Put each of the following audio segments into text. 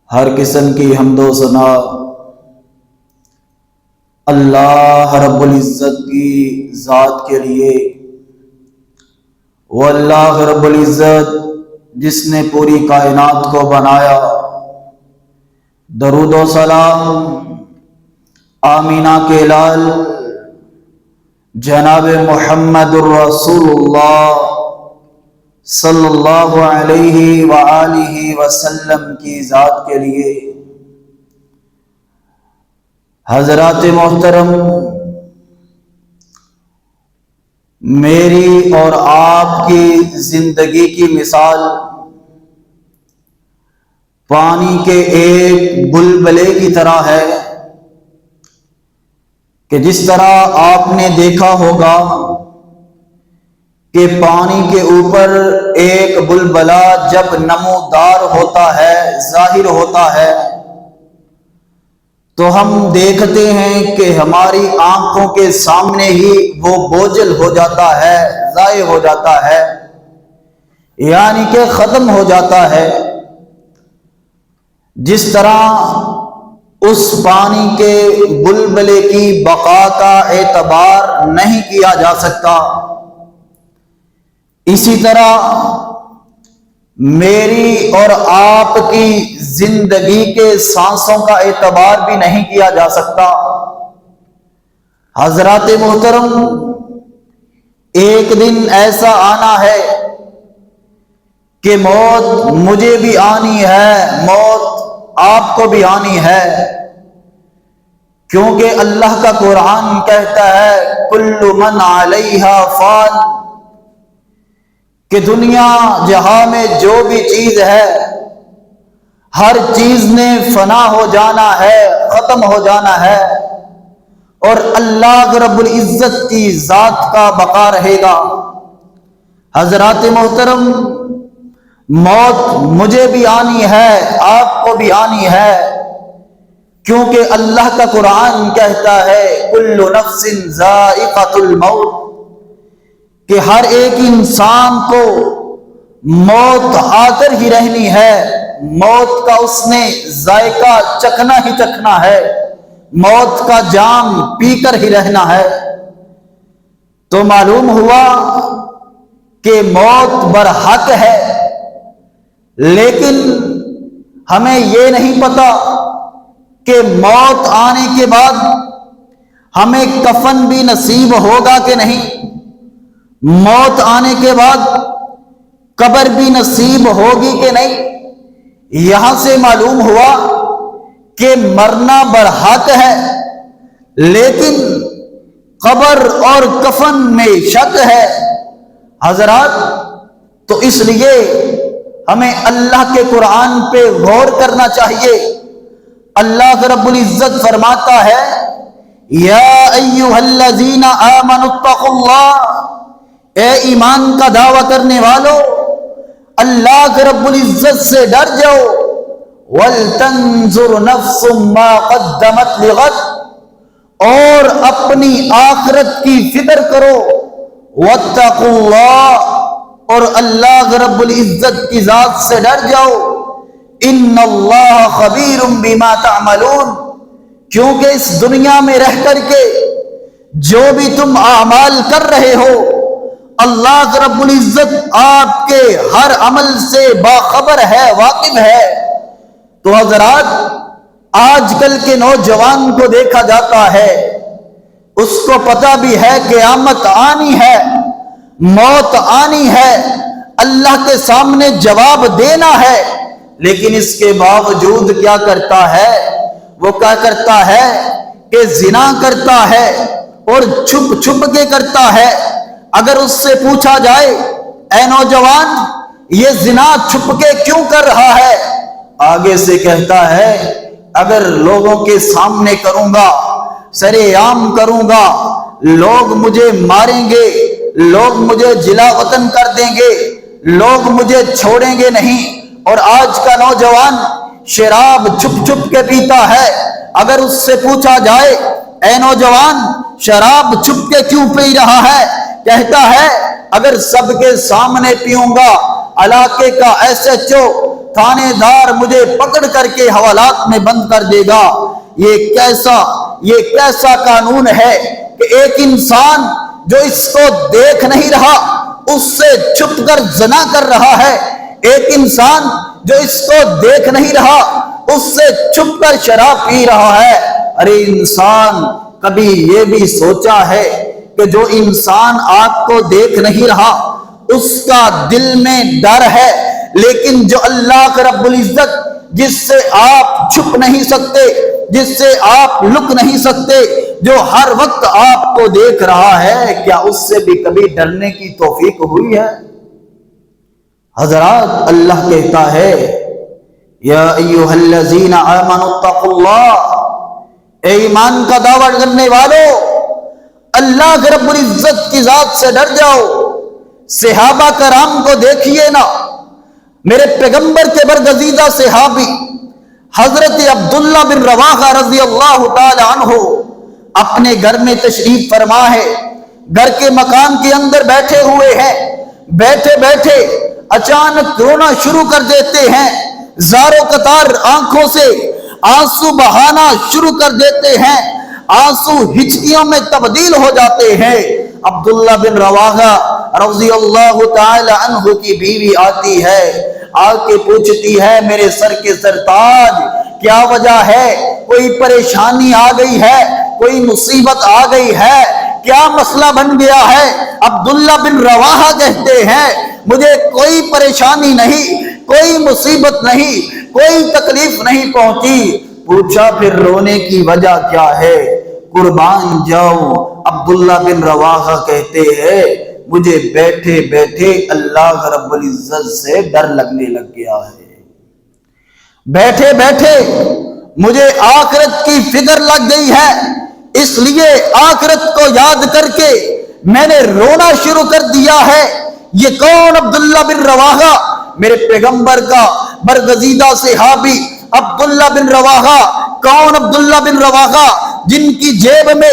ہر قسم کی حمد و ثنا اللہ رب العزت کی ذات کے لیے۔ وہ اللہ رب العزت جس نے پوری کائنات کو بنایا، درود و سلام آمینہ کے لال جناب محمد الرسول اللہ صلی اللہ علیہ وآلہ وسلم کی ذات کے لیے۔ حضرات محترم، میری اور آپ کی زندگی کی مثال پانی کے ایک بلبلے کی طرح ہے کہ جس طرح آپ نے دیکھا ہوگا کہ پانی کے اوپر ایک بلبلہ جب نمودار ہوتا ہے، ظاہر ہوتا ہے، تو ہم دیکھتے ہیں کہ ہماری آنکھوں کے سامنے ہی وہ بوجھل ہو جاتا ہے، ضائع ہو جاتا ہے، یعنی کہ ختم ہو جاتا ہے۔ جس طرح اس پانی کے بلبلے کی بقا کا اعتبار نہیں کیا جا سکتا، اسی طرح میری اور آپ کی زندگی کے سانسوں کا اعتبار بھی نہیں کیا جا سکتا۔ حضرات محترم، ایک دن ایسا آنا ہے کہ موت مجھے بھی آنی ہے، موت آپ کو بھی آنی ہے، کیونکہ اللہ کا قرآن کہتا ہے کل من علیہا فان، کہ دنیا جہاں میں جو بھی چیز ہے ہر چیز نے فنا ہو جانا ہے، ختم ہو جانا ہے، اور اللہ رب العزت کی ذات کا بقا رہے گا۔ حضرات محترم، موت مجھے بھی آنی ہے، آپ کو بھی آنی ہے، کیونکہ اللہ کا قرآن کہتا ہے کل نفس ذائقۃ الموت، کہ ہر ایک انسان کو موت آ کر ہی رہنی ہے، موت کا اس نے ذائقہ چکھنا ہی چکھنا ہے، موت کا جام پی کر ہی رہنا ہے۔ تو معلوم ہوا کہ موت برحق ہے، لیکن ہمیں یہ نہیں پتا کہ موت آنے کے بعد ہمیں کفن بھی نصیب ہوگا کہ نہیں، موت آنے کے بعد قبر بھی نصیب ہوگی کہ نہیں۔ یہاں سے معلوم ہوا کہ مرنا برحق ہے، لیکن قبر اور کفن میں شک ہے۔ حضرات، تو اس لیے ہمیں اللہ کے قرآن پہ غور کرنا چاہیے۔ اللہ رب العزت فرماتا ہے یا ایھا الذین آمنوا اتقوا اللہ، اے ایمان کا دعویٰ کرنے والو، اللہ رب العزت سے ڈر جاؤ، وَلْتَنْظُرْ نَفْسٌ مَّا قَدَّمَتْ لِغَدٍ، اور اپنی آخرت کی فکر کرو، وَاتَّقُوا اللَّهَ، اور اللہ رب العزت کی ذات سے ڈر جاؤ، إِنَّ اللَّهَ خَبِيرٌ بِمَا تَعْمَلُونَ، کیونکہ اس دنیا میں رہ کر کے جو بھی تم اعمال کر رہے ہو، اللہ رب العزت آپ کے ہر عمل سے باخبر ہے، واقف ہے۔ تو حضرات، آج کل کے نوجوان کو دیکھا جاتا ہے، اس کو پتہ بھی ہے قیامت آنی ہے، موت آنی ہے، اللہ کے سامنے جواب دینا ہے، لیکن اس کے باوجود کیا کرتا ہے؟ وہ کیا کرتا ہے کہ زنا کرتا ہے، اور چھپ چھپ کے کرتا ہے۔ اگر اس سے پوچھا جائے اے نوجوان یہ زنا چھپ کے کیوں کر رہا ہے، آگے سے کہتا ہے اگر لوگوں کے سامنے کروں گا، سرے عام کروں گا، لوگ مجھے ماریں گے، لوگ مجھے جلا وطن کر دیں گے، لوگ مجھے چھوڑیں گے نہیں۔ اور آج کا نوجوان شراب چھپ چھپ کے پیتا ہے۔ اگر اس سے پوچھا جائے اے نوجوان شراب چھپ کے کیوں پی رہا ہے، کہتا ہے اگر سب کے سامنے پیوں گا، علاقے کا ایس ایچ او تھانے دار مجھے پکڑ کر کے حوالات میں بند کر دے گا۔ یہ کیسا قانون ہے کہ ایک انسان جو اس کو دیکھ نہیں رہا اس سے چھپ کر زنا کر رہا ہے، ایک انسان جو اس کو دیکھ نہیں رہا اس سے چھپ کر شراب پی رہا ہے۔ ارے انسان کبھی یہ بھی سوچا ہے کہ جو انسان آپ کو دیکھ نہیں رہا اس کا دل میں ڈر ہے، لیکن جو اللہ رب العزت جس سے آپ چھپ نہیں سکتے، جس سے آپ لک نہیں سکتے، جو ہر وقت آپ کو دیکھ رہا ہے، کیا اس سے بھی کبھی ڈرنے کی توفیق ہوئی ہے؟ حضرات، اللہ کہتا ہے یا ایھا الذین آمنوا اتقوا اللہ، اے ایمان کا دعویٰ کرنے والوں، اللہ رب العزت کی ذات سے ڈر جاؤ۔ صحابہ کرام کو دیکھیے نا، میرے پیغمبر کے برگزیدہ صحابی حضرت عبداللہ بن رواحہ رضی اللہ تعالی عنہ اپنے گھر میں تشریف فرما ہے، گھر کے مکان کے اندر بیٹھے ہوئے ہیں، بیٹھے بیٹھے اچانک رونا شروع کر دیتے ہیں، زاروں قطار آنکھوں سے آنسو بہانا شروع کر دیتے ہیں، آنسو ہچکیوں میں تبدیل ہو جاتے ہیں۔ عبداللہ بن رواحہ رضی اللہ تعالی عنہ کی بیوی آتی ہے، آ کے پوچھتی ہے میرے سر کے سرتاج کیا وجہ ہے؟ کوئی پریشانی آ گئی ہے؟ کوئی مصیبت آ گئی ہے؟ کیا مسئلہ بن گیا ہے؟ عبداللہ بن رواحہ کہتے ہیں مجھے کوئی پریشانی نہیں، کوئی مصیبت نہیں، کوئی تکلیف نہیں پہنچی۔ پوچھا پھر رونے کی وجہ کیا ہے؟ قربان جاؤ، عبداللہ بن رواحہ کہتے ہیں مجھے بیٹھے بیٹھے اللہ رب العزت سے ڈر لگنے لگ گیا ہے، بیٹھے بیٹھے مجھے آخرت کی فکر لگ گئی ہے، اس لیے آخرت کو یاد کر کے میں نے رونا شروع کر دیا ہے۔ یہ کون؟ عبداللہ بن رواحہ، میرے پیغمبر کا برگزیدہ صحابی عبداللہ بن رواحہ۔ کون عبداللہ بن رواحہ؟ جن کی جیب میں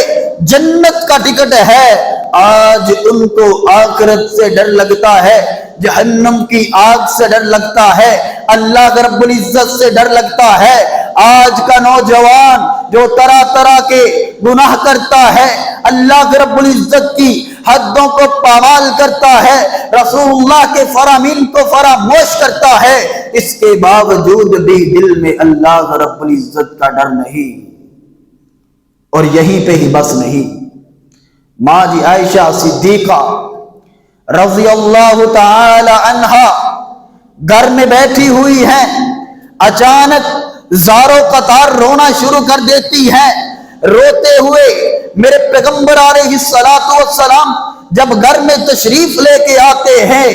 جنت کا ٹکٹ ہے، آج ان کو آخرت سے ڈر لگتا ہے، جہنم کی آگ سے ڈر لگتا ہے، اللہ رب العزت سے ڈر لگتا ہے۔ آج کا نوجوان جو طرح طرح کے گناہ کرتا ہے، اللہ رب العزت کی حدوں کو پامال کرتا ہے، رسول اللہ کے فرامین کو فراموش کرتا ہے، اس کے باوجود بھی دل میں اللہ رب العزت کا ڈر نہیں۔ اور یہیں پہ ہی بس نہیں، ماں جی عائشہ صدیقہ رضی اللہ تعالی عنہا گھر میں بیٹھی ہوئی ہیں، اچانک زاروں قطار رونا شروع کر دیتی ہیں۔ روتے ہوئے میرے پیغمبر علیہ السلام جب گھر میں تشریف لے کے آتے ہیں،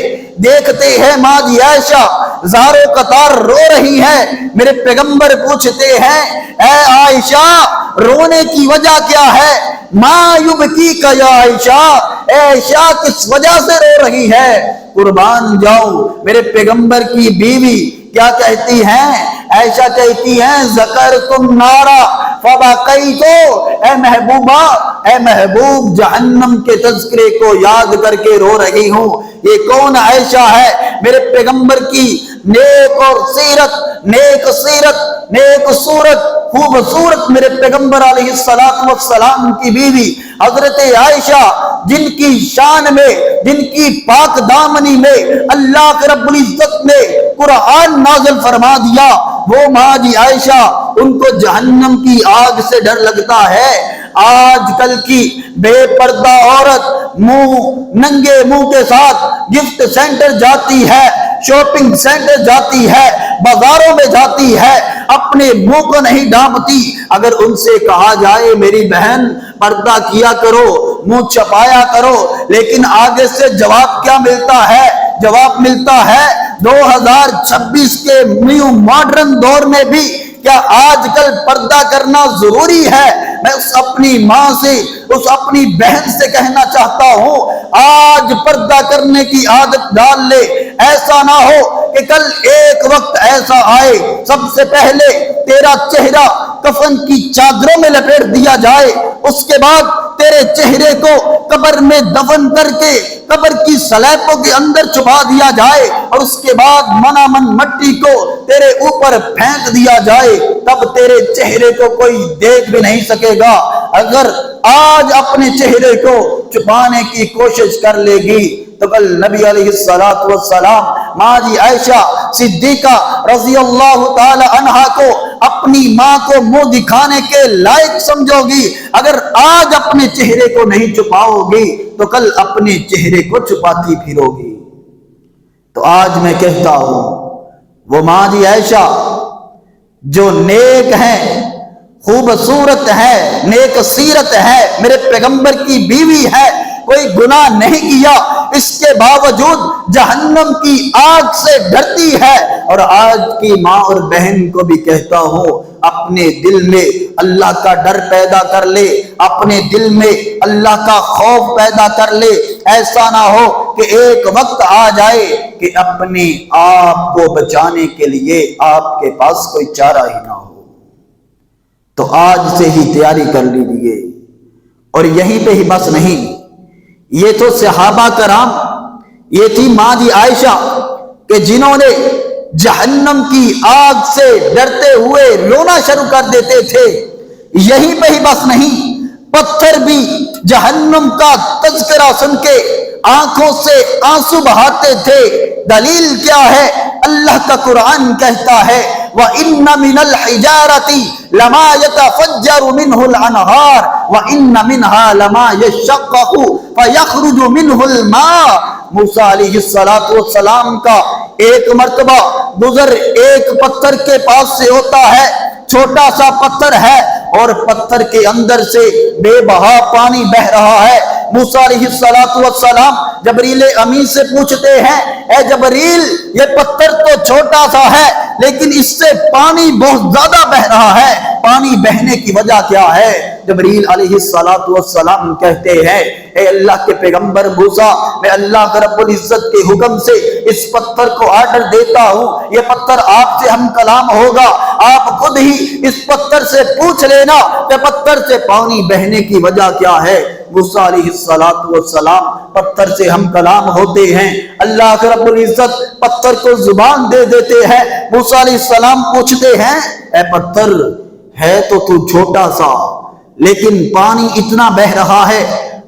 دیکھتے ہیں ماں جی عائشہ زاروں قطار رو رہی ہیں، میرے پیغمبر پوچھتے ہیں اے عائشہ رونے کی وجہ کیا ہے؟ ما یبکیک یا عائشہ، اے عائشہ کس وجہ سے رو رہی ہے؟ قربان جاؤ، میرے پیغمبر کی بیوی کیا کہتی ہیں؟ عائشہ کہتی ہیں ذکرتم نارا فبکیتو، اے محبوبہ، اے محبوب جہنم کے تذکرے کو یاد کر کے رو رہی ہوں۔ یہ کون عائشہ ہے؟ میرے پیغمبر کی نیک اور سیرت، نیک سیرت، نیک صورت، خوبصورت میرے پیغمبر علیہ السلام کی بیوی حضرت عائشہ، جن کی شان میں، جن کی پاک دامنی میں اللہ رب العزت نے قرآن نازل فرما دیا، وہ ماں جی عائشہ ان کو جہنم کی آگ سے ڈر لگتا ہے۔ آج کل کی بے پردہ عورت ننگے منہ کے ساتھ گفٹ سینٹر جاتی ہے، شاپنگ سینٹر جاتی ہے، بازاروں میں جاتی ہے، اپنے منہ کو نہیں ڈھانپتی۔ اگر ان سے کہا جائے میری بہن پردہ کیا کرو، منہ چھپایا کرو، لیکن آگے سے جواب کیا ملتا ہے؟ جواب ملتا ہے 2026 کے نیو ماڈرن دور میں بھی کیا آج کل پردہ کرنا ضروری ہے؟ میں اس اپنی ماں سے، اس اپنی بہن سے کہنا چاہتا ہوں آج پردہ کرنے کی عادت ڈال لے، ایسا نہ ہو کہ کل ایک وقت ایسا آئے سب سے پہلے تیرا چہرہ کفن کی چادروں میں لپیٹ دیا جائے، اس کے بعد تیرے چہرے کو قبر میں دفن کر کے قبر کی سلیبوں کے اندر چھپا دیا جائے، اور اس کے بعد منامن مٹی کو تیرے اوپر پھینک دیا جائے، تب تیرے چہرے کو کوئی دیکھ بھی نہیں سکے گا۔ اگر آج اپنے چہرے کو چھپانے کی کوشش کر لے گی تو کل نبی علیہ السلام ماں جی عائشہ صدیقہ رضی اللہ تعالی عنہا کو اپنی ماں کو منہ دکھانے کے لائق سمجھو گی۔ اگر آج اپنے چہرے کو نہیں چھپاؤ گی تو کل اپنے چہرے کو چھپاتی پھرو گی۔ تو آج میں کہتا ہوں وہ ماں جی عائشہ جو نیک ہیں، خوبصورت ہے، نیک سیرت ہے، میرے پیغمبر کی بیوی ہے، کوئی گناہ نہیں کیا، اس کے باوجود جہنم کی آگ سے ڈرتی ہے۔ اور آج کی ماں اور بہن کو بھی کہتا ہوں اپنے دل میں اللہ کا ڈر پیدا کر لے، اپنے دل میں اللہ کا خوف پیدا کر لے۔ ایسا نہ ہو کہ ایک وقت آ جائے کہ اپنے آپ کو بچانے کے لیے آپ کے پاس کوئی چارہ ہی نہ ہو۔ تو آج سے ہی تیاری کر لیجیے۔ اور یہیں پہ ہی بس نہیں، یہ تو صحابہ کرام، یہ تھی ماں جی عائشہ کہ جنہوں نے جہنم کی آگ سے ڈرتے ہوئے رونا شروع کر دیتے تھے۔ یہیں پہ ہی بس نہیں، پتھر بھی جہنم کا تذکرہ سن کے آنکھوں سے آنسو بہاتے تھے۔ دلیل کیا ہے؟ اللہ کا قرآن کہتا ہے وَإِنَّ مِنَ الْحِجَارَةِ لَمَا يَتَفَجَّرُ مِنْهُ الْأَنْهَارُ وَإِنَّ مِنْهَا لَمَا يَشَّقَّقُ فَيَخْرُجُ مِنْهُ الْمَاءُ۔ موسیٰ علیہ السلام کا ایک مرتبہ گزر ایک پتھر کے پاس سے ہوتا ہے، چھوٹا سا پتھر ہے اور پتھر کے اندر سے بے بہا پانی بہ رہا ہے۔ موسیٰ علیہ السلام جبریل امین سے پوچھتے ہیں اے جبریل، یہ پتھر تو چھوٹا سا ہے لیکن اس سے پانی بہت زیادہ بہ رہا ہے، پانی بہنے کی وجہ کیا ہے؟ جبریل علیہ السلام کہتے ہیں اے اللہ کے پیغمبر موسیٰ، میں اللہ رب العزت کے حکم سے اس پتھر کو آرڈر دیتا ہوں، یہ پتھر آپ سے ہم کلام ہوگا، آپ خود ہی اس پتھر سے پوچھ لینا کہ پتھر سے پانی بہنے کی وجہ کیا ہے۔ موسیٰ علیہ السلام پتھر سے ہم کلام ہوتے ہیں، اللہ رب العزت پتھر کو زبان دے دیتے ہیں۔ موسیٰ علیہ السلام پوچھتے ہیں اے پتھر، ہے تو چھوٹا سا لیکن پانی اتنا بہ رہا ہے،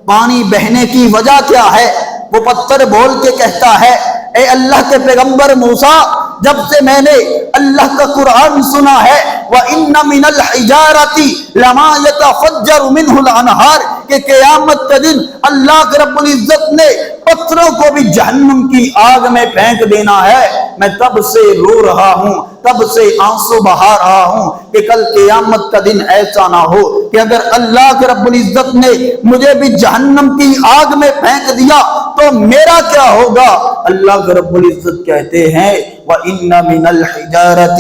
پانی بہنے کی وجہ کیا ہے؟ وہ پتھر بول کے کہتا ہے اے اللہ کے پیغمبر موسیٰ، جب سے میں نے اللہ کا قرآن سنا ہے وَإِنَّ مِنَ الْحِجَارَةِ لَمَا يَتَفَجَّرُ مِنْهُ الْأَنْهَارُ کہ قیامت کے دن اللہ رب العزت نے پتھروں کو بھی جہنم کی آگ میں پھینک دینا ہے۔ میں تب سے رو رہا ہوں، تب سے آنسو بہا رہا ہوں کہ کل قیامت کا دن ایسا نہ ہو کہ اگر اللہ رب العزت نے مجھے بھی جہنم کی آگ میں پھینک دیا تو میرا کیا ہوگا؟ اللہ رب العزت کہتے ہیں وَإِنَّ مِنَ الْحِجَارَةِ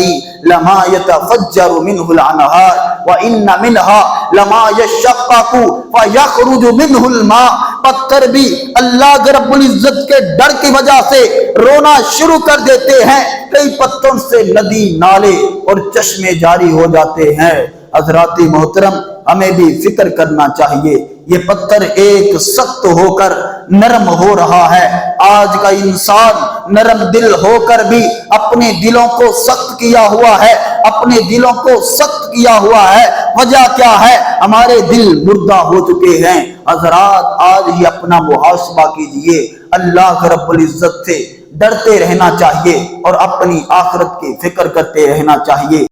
لَمَا يَتَفَجَّرُ مِنْهُ الْأَنْهَارُ وَإِنَّ مِنْهَا لَمَا يَشَّقَّقُ فَيَخْرُجُ مِنْهُ الْمَاءُ۔ پتھر بھی اللہ رب العزت کے ڈر کی وجہ سے رونا شروع کر دیتے ہیں، کئی پتھروں سے ندی، نالے اور چشمے جاری ہو جاتے ہیں۔ حضرات محترم، ہمیں بھی فکر کرنا چاہیے، یہ پتھر ایک سخت ہو کر نرم ہو رہا ہے۔ آج کا انسان نرم دل ہو کر بھی اپنے دلوں کو سخت کیا ہوا ہے، اپنے دلوں کو سخت کیا ہوا ہے۔ وجہ کیا ہے؟ ہمارے دل مردہ ہو چکے ہیں۔ حضرات، آج ہی اپنا محاسبہ کیجئے، اللہ رب العزت سے ڈرتے رہنا چاہیے اور اپنی آخرت کی فکر کرتے رہنا چاہیے۔